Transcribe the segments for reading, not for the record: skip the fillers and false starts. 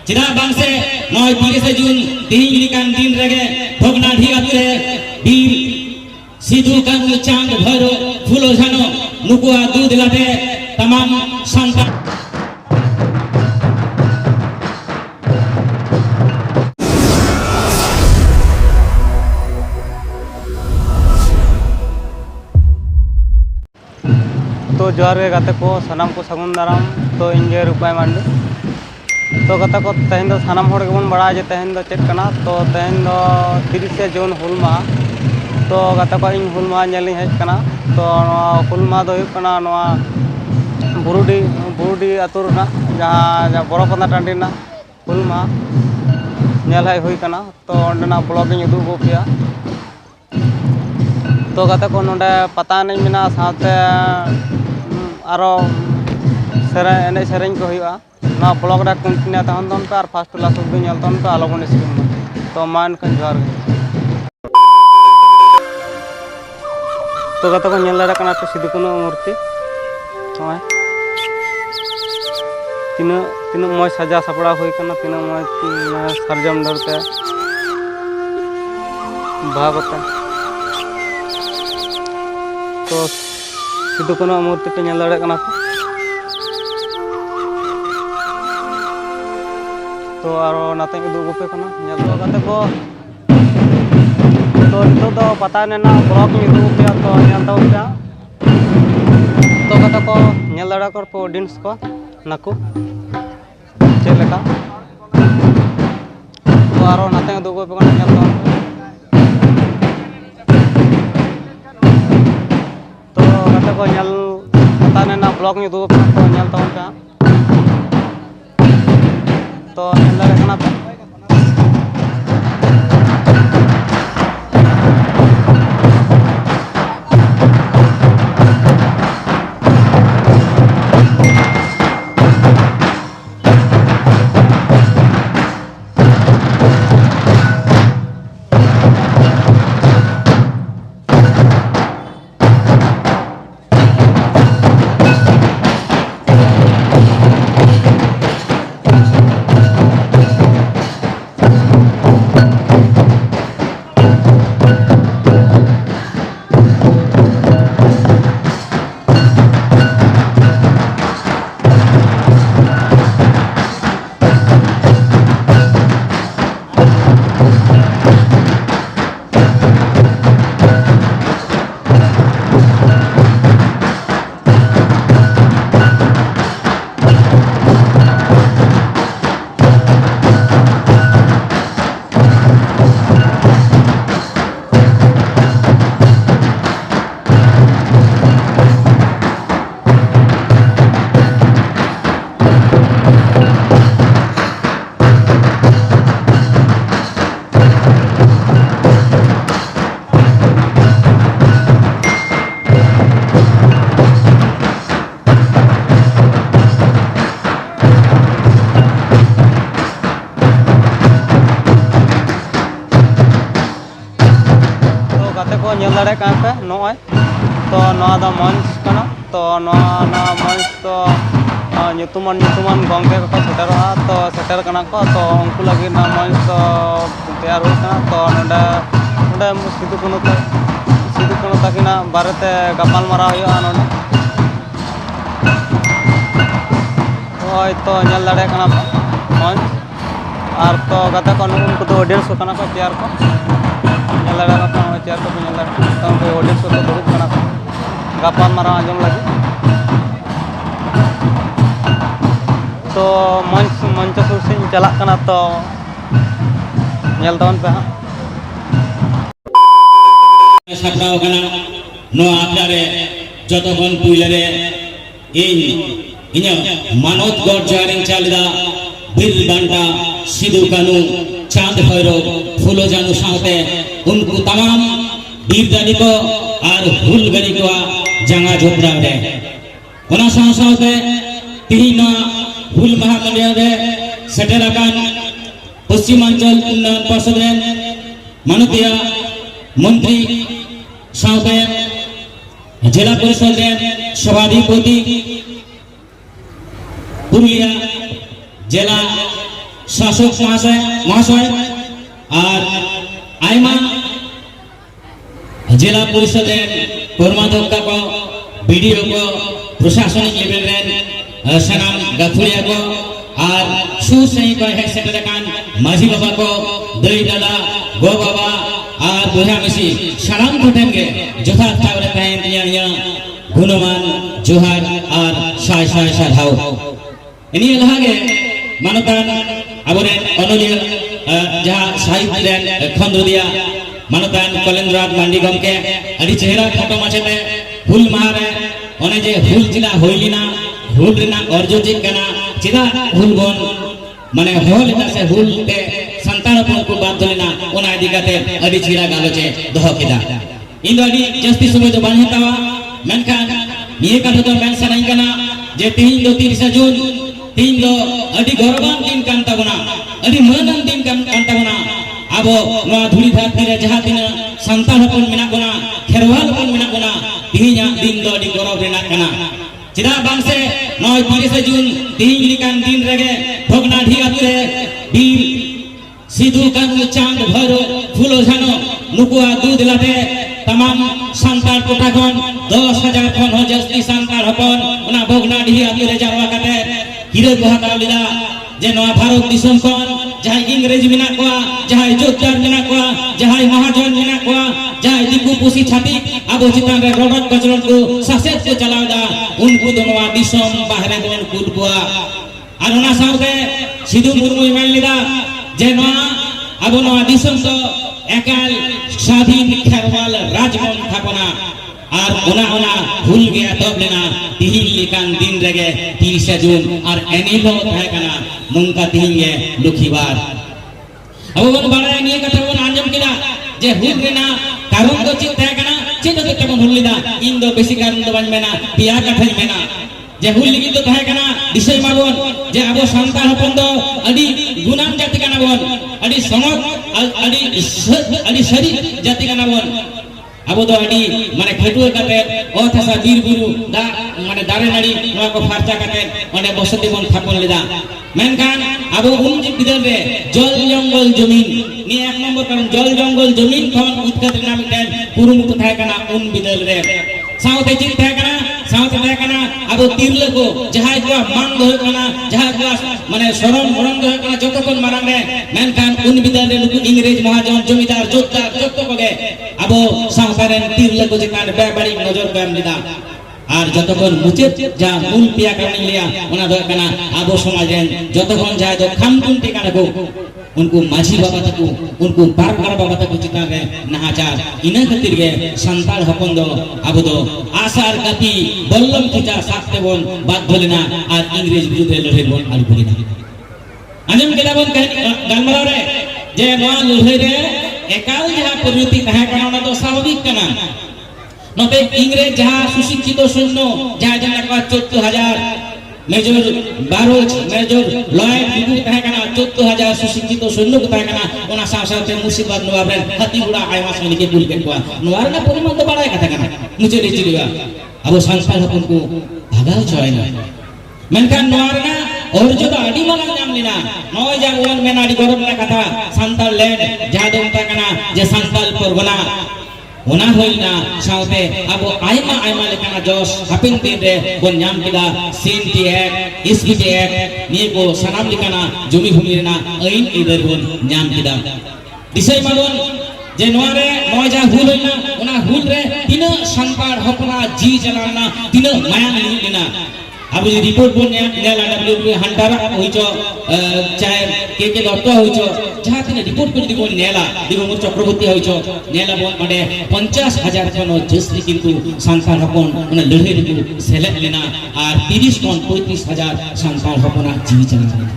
चेदा बांग से नय 30 जून तीन लेकान दिन रेगे भोगनाडी आते बीर सिधु कानू चांद भैरो फुलो झानो नुकुआ दूध लाते तमाम संतान तो जोहार गे गाते को सानाम को सगुन दाराम तो इंगे रुपाय मांडू तो गाते को तेहन दो सानाम होड़ गेबन बड़ा जे तेहन दो चेक कना तो तेहन दो 30 जून हुल माह तो गाते को इन हुल माह नेल हेज कना तो हुल माह दो हुयुग कना नोआ बुरुडी आतु रना जहां बरोपना टांडी ना हुल माह नेल हाय हुई कना तो ओंडना ब्लॉग इन उदुग गोपिया तो गाते को नोंडे पता नहीं मेना साथे आरो एने सेरें को हुआ ना ब्लॉग रे कंटिन्यू तहन तन पे और फास्ट लास्ट भी नेल तन पे आलोबन स्क्रीन तो मान खन जोहार तो गाते को नेल कना तो सिधु कानू मूर्ति होय तीन मज सजा सपड़ा हुई कना तीन मज सरजम डरते भागते तो सिधु कानू मूर्ति पे नेल दाड़े कना तो आरो नाते उदुग गोपे कना नेल दो गाते को तो नितो दो पता नेना ब्लॉग इन उदुग गोपे तो नेल दो पे तो गाते को नेल दाड़ा को ऑडियंस को नाकू चे लेका तो आरो नाते उदुग गोपे कना नेल दो को नेल पता नेना ब्लॉग में दो तो नेल तवन पे तो नेल दाड़े कना पे नेल दाड़े का पे नय तो नवा दा मंच कना तो नवा मंच तो nyutuman gongke को सेटरवा तो सेटर कना को तो उनको लगी ना मंच तो तैयार हो कना तो नोडा नोडा सिधु कानू ताकिना बारेते गपाल मारा हुआ नोडे होय तो नेल दाड़े कना मंच और तो गाते को उनको तो ऑडियंस को कना को तैयार को नेल दाड़े को चेयर को नेल दाड़े तो उनको ऑडियंस को दुड़ुब कना को गपाल मारा आंजम लगी तो मंच सुर से चला कना तो नेल तवन पे सापड़ाव कना नो आखड़ारे जतखन पुइलारे इᱧ मानवत गौर जारिंग चालिदा बिल बांटा सिधु कानू चांद भैरव फुलो जानू साथे उनको तमाम बीर दानी को और हुल गरी को जंगा झोपड़ा रे ओना साथे तीन हुल महामंडल रे सेटर अकान पश्चिमांचल उन्नयन परिषद रे माननीय मंत्री साथे जिला परिषद रे सभाधिपति पुरुलिया जिला शासक महाशय और आयमा जिला परिषद कर्माध्यक्ष को बीडीओ को प्रशासनिक लेवल रे सनाम गाथुरिया को और सुसही को हेड सेक्रेटरी माझी बाबा को दई दादा गो बाबा और बुढ़ा मिसी सलाम ठेंगे जोथा ठावरे तहन दिया गुणमान जोहार और साय साय साधाव इन्हीं लहागे मानतान अबरे अनुलिया जहाँ साहित्य खंड दिया मानतान कलेंद्रनाथ मांडी गमके अड़ी चेहरा फोटो माचेते हुल मारे ओने जे हुल जिला होइलिना हुल रिना अर्जो जे कना चिदा हुल बन माने होल से हुल ते संतान को बात लेना ओना दिगाते अड़ी चिरा गालोचे दोह केदा इन दो अड़ी जस्ती समय जो बानी हतावा मेनखान निये का तो मेन सनाई कना जे 30 जून 3 दो अड़ी गौरवान दिन कान ताबना अड़ी मनन दिन कान ताबना आबो नवा धुली धरती रे जहां दिन संतान हपन मेना कोना खेरवाल हपन मेना कोना तिहिया दिन दो अड़ी गौरव रेना कना चिदा बांग से 30 जून तिहिं लिकान दिन रेगे भोगनाढी आतुरे बीर सिधु कानू चांद भैरो फुलो झानो नुकुआ दूध लाते तमाम संतान कोटा खन 10,000 खन हो जस्ती संतान हपन उना भोगनाढी आतुरे जारवा काते हिरे गोहा कालिदा जे नवा भारत दिसम खन जहां इंग्रेज मेना कोआ जहां जोतदार मेना कोआ जहां महाजन मेना कोआ जहां दिकु पुसी छाती आबो चितान रे रोडक कचरन को सासेत को चलावदा उनको दोनवा दिसम बाहरे दोन कुल कोआ और उना साउते सिधु मुर्मु मेन लिदा जे नवा आबो नवा दिसम तो एकाल स्वाधीन खेरवाल राजमन थापना और उना भूल गया तब लेना तिहिं लिकान दिन रेगे 30 जून और एनिलो है कना मुंका तिहिं ये लुखीवार अब वन बड़ा निये कथा वन आंजम किदा जे हुल रेना कारण दो चित है कना चित तो तमन हुलिदा इन दो बेसी कारण दो बन मेना पिया कथा मेना जे हुल लिगी तो है कना दिसय माबन जे अबो संतान हपन दो अडी गुनाम जाति कना बन अडी समत अडी शरी जाति कना बन अब तो अड़ी माने खेटुए काटे ओथासा बीर गुरु दा माने दारे नाड़ी नवा को फारचा काटे ओने बसती बन थापन लेदा मेनखान अब उन जे बिदल रे जल जंगल जमीन नि एक नंबर कारण जल जंगल जमीन खन उतकत नाम टेन पुरुमुत थाय कना उन बिदल रे साउते चित थाय कना साउते थाय कना अब तिरले को जहाय को मान दो कना जहाय को माने शरण मरण दो कना जतो कोन मारन रे मेनखान उन बिदल रे नुकु इंग्रेज महाजन जमीदार जोतदार जतो कोगे अब साउतारेन तिरले को जेकान बेबाड़ी नजर काम दिदा और जतकोन मुचेत जा मूल पिया करनी लिया ओना दो कना आबो समाज रेन जतकोन जाय दो खामकुन ठिकाना को उनको माझी बाबा तक उनको बारकार बाबा तक चिता रे नहाचार इना खातिर गे संतान हपन दो आबो दो आसार काती बल्लम खिचा साखते बोन बात बोलेना और इंग्रेज विरुद्ध लड़े बोन आलु बोलेना आंजम केदा बोन गलमरा रे जे नवा लड़े रे एकाल जहां प्रवृत्ति तहे कना ओना तो स्वाभाविक कना नते इंग्रेज जहां सुशिक्षित सैन्य जहां जना का 14,000 मेजर बारोच मेजर लॉय बिगु तहे कना 14,000 सुशिक्षित सैन्य को तहे कना ओना साथे मुर्शिदाबाद नवाब रे हाथीगुड़ा आयमा सैनिक के कुल के को नवार ना परिमाण तो बड़ा कथा कना मुझे रे चिलिवा अब संसार हपन को भागाव चयना मेनखान नवार ना और जो अड़ी माला नाम लेना नय जा ओन मेनाडी गरम ना कथा संताल लैंड जहां दो कना जे संताल परगना ओना होइना साउते अब आयमा लेकाना जोश हापिन दिन रे बन नाम किदा सीनटी एक इसकी एक निये को सनाम लिकाना जमी भूमि रेना आइन इधर बन नाम किदा दिसय माबन जे नोरे नय जा हुल होइना ओना हुल रे तिना संतान हपना जी जलाना तिना माया लिना अब ये रिपोर्ट बोल नेला डब्ल्यूडब्ल्यू हंटारा होइचो चाहे के दत्त होइचो जहां तिने रिपोर्ट कर दिबो नेला दिबो चक्रवर्ती होइचो नेला बोन माने 50,000 टन जस्ती किंतु संसार हपन ओना लड़े दिबो सेलेक्ट लेना और 30 टन 35,000 संसार हपना जीवी चला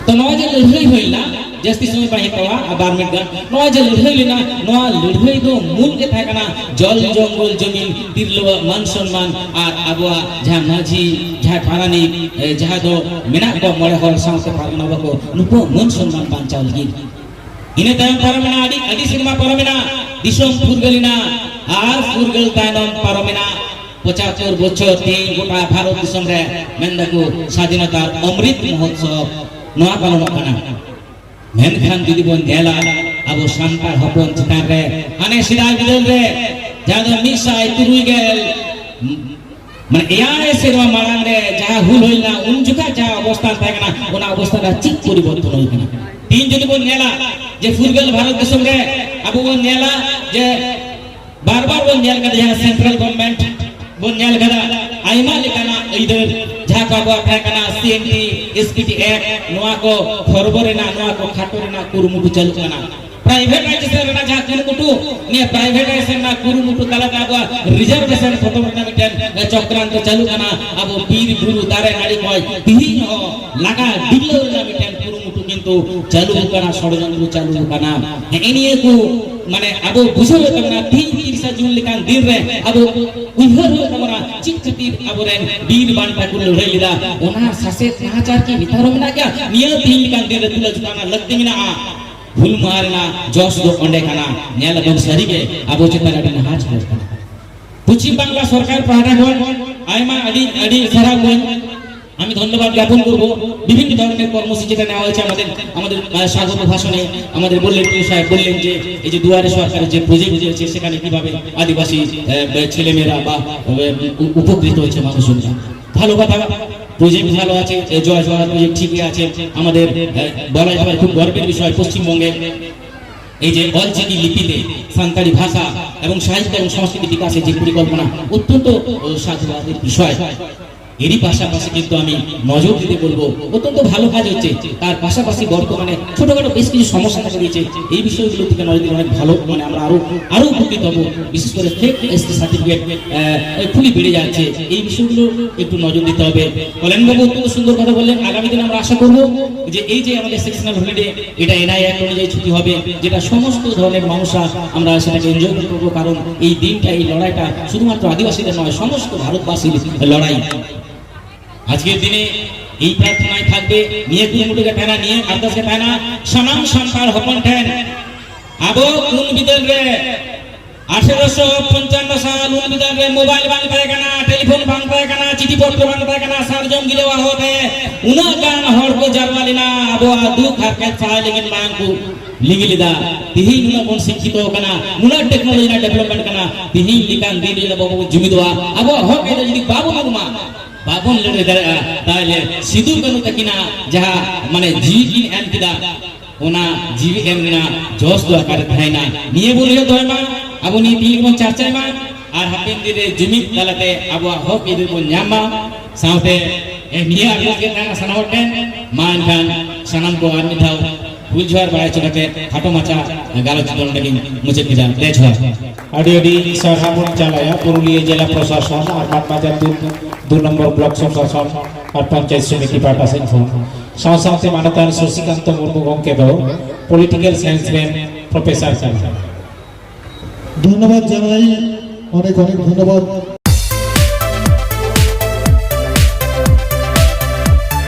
तो नवा जे लड़ाई होइला जस्ती समय पाही तवा 12 मिनट गन नवा जे लड़ाई लेना नवा लड़ाई दो मूल के था कना जल जंगल जमीन तिरलो मान सम्मान और अबुआ जहां माझी जहां पारानी जहां दो मेना को मळे हर साउते पारना बको नुको मन सम्मान बांचाव लगी इने तायम पारमेना अडी सिनेमा पारमेना दिसम फुरगलिना और फुरगल तायनम पारमेना 75 বছর 3 গোটা ভারত দিশম রে মেন্দা को স্বাধীনতার অমৃত মহোৎসব ᱱᱚᱣᱟ ᱯᱟᱞᱚᱱᱚᱜ ᱠᱟᱱᱟ ᱢᱮᱱᱠᱷᱟᱱ ᱡᱩᱫᱤ ᱵᱚᱱ ᱧᱮᱞᱟ ᱟᱵᱚ ᱥᱟᱱᱛᱟᱲ ᱦᱚᱯᱚᱱ ᱪᱮᱛᱟᱱ ᱨᱮ ᱦᱟᱱᱮ ᱥᱮᱫᱟᱭ ᱵᱤᱫᱟᱹᱞ ᱨᱮ ᱡᱟᱦᱟᱸ ᱫᱚ 160 মানে এয়াই সেরবা মারাংরে যাহা হুল হইলা উন জুকা যা অবস্থা থাকে না ওনা অবস্থাটা ঠিক পরিবর্তন হই না তিন যদি বন নেলা যে ফুরগেল ভারত দেশম রে আবু বন নেলা যে বারবার বন নেল কাদা যাহা সেন্ট্রাল গভর্নমেন্ট বন নেল কাদা আইমা লেকানা এইদের যাহা কাবো থাকানা সিএনটি এসপিটি এক নোয়া কো খরবরে না নোয়া কো খাটরে না কুরুমুটু চালু কানা प्राइवेटाइजेशन ना जहां कुरुमुटु ने प्राइवेटाइजेशन ना कुरुमुटु तला का रिजर्वेशन प्रथमटा मिटन चक्रांत चालू करना अब पीर गुरु दारे नाड़ी कय तीन हो लगा दिलो ना मिटन कुरुमुटु किंतु चालू करना षडयंत्र चालू करना एनिए को माने अब बुझो तमना 30 जून लिखान दिन रे अब उइहर हो तमना चिकचितिर अब रे वीर बांटा को लड़ाई लिदा ओना सासे नाचार की वितारो में ना क्या नियत दिन लिखान दिन रे तुला जुटाना लगते ना भूल मारना जोश दो ओंडे काना नेल बन सरीगे आबो चेतन अडी नाच करता पश्चिम बांगला सरकार पाहाड़ा হন আইমা আদি আদি সারা হন আমি ধন্যবাদ জ্ঞাপন করব বিভিন্ন ধরনের কর্মসূচি যেটা নেওয়া হয়েছে আমাদের স্বাগত ভাষণে আমাদের বললেন পি সাহেব বললেন যে এই যে দুয়ারে সরকারের যে প্রজেক্ট হয়েছে সেখানে কিভাবে আদিবাসী ছেলেমেয়েরা বা উপকৃত হয়েছে মানুষজনরা ভালো কথা প্রজেক্ট ভালো আছে জয় জয় প্রজেক্ট ঠিকই আছে আমাদের বলা যায় খুব গর্বের বিষয় পশ্চিমবঙ্গে এই যে অলচিকি লিপিতে সান্তালি ভাষা এবং সাহিত্য এবং সংস্কৃতি বিকাশের যে পরিকল্পনা অত্যন্ত সাধুবাদের বিষয় এরই পাশাপাশি কিন্তু আমি নজর দিতে বলবো অত্যন্ত ভালো কাজ হচ্ছে তার পাশাপাশি বর্তমানে ছোটখাটো বেশ কিছু সমস্যা দেখা দিয়েছে এই বিষয়গুলো থেকে নজর দিলে অনেক ভালো মানে আমরা আরো উপকৃত হবো বিশেষ করে ফেক এসটি সার্টিফিকেট খুবই বেড়ে যাচ্ছে এই বিষয়গুলো একটু নজর দিতে হবে কল্যাণবাবু অত্যন্ত সুন্দর কথা বললেন আগামী দিনে আমরা আশা করবো যে এই যে আমাদের সেকশনাল হলিডে এটা এনআই অ্যাক্ট অনুযায়ী ছুটি হবে যেটা সমস্ত ধরনের মানুষরা আমরা সেটাকে এনজয় করবো কারণ এই দিনটা এই লড়াইটা শুধুমাত্র আদিবাসীদের নয় সমস্ত ভারতবাসীর লড়াই আজকের দিনে এই প্রার্থনায় থাকবে নিয়ে কুমুটুকে টানা নিয়ে আরদাসকে টানা সানাম সান্তার হপন ঠেন আবো কোন বিদল রে 1855 সাল উন বিদল রে মোবাইল বাং পায় কানা টেলিফোন বাং পায় কানা চিঠি পত্র বাং পায় কানা সারজম গিলেवा होते उना गान हर को जरवालिना आबो दुख हरके चाय लेकिन मांगू लिंगिलिदा तिही नुना कोन शिक्षित कना नुना टेक्नोलॉजी ना डेवलपमेंट कना तिही लिकान दिन ले बाबू जुमिदवा आबो हो के जदी बाबू मानुमा बाबन लड़े ताले सिदू कनु तकिना जहा माने जीवी एम किदा ओना जीवी एम ना जोश दो आकार थाइना निये बोलियो दोयमा अब नी तीन को चर्चा मा আর হাপিন দিলে জমিত তালাতে আবু হক ইদুর বন ᱧᱟᱢᱟ সাথে এ নিয়ে আগে তানা সানাওটেন মানখান সানাম কো আর মিঠাও বুঝবার বাড়াই চলাতে খাটো মাচা গালচ দন্ডগি মুছে কিদা দেছবা আডি আডি সারাবন চালায়া পুরুলিয়া জেলা প্রশাসন আর মানবাজার 2 নম্বর ব্লক প্রশাসন আর পঞ্চায়েত সমিতি পাঠাছেন সাথে মানতান শশীকান্ত মুর্মু গঙ্কে দাও political science man professor sir ধন্যবাদ জানাই অনেক অনেক ধন্যবাদ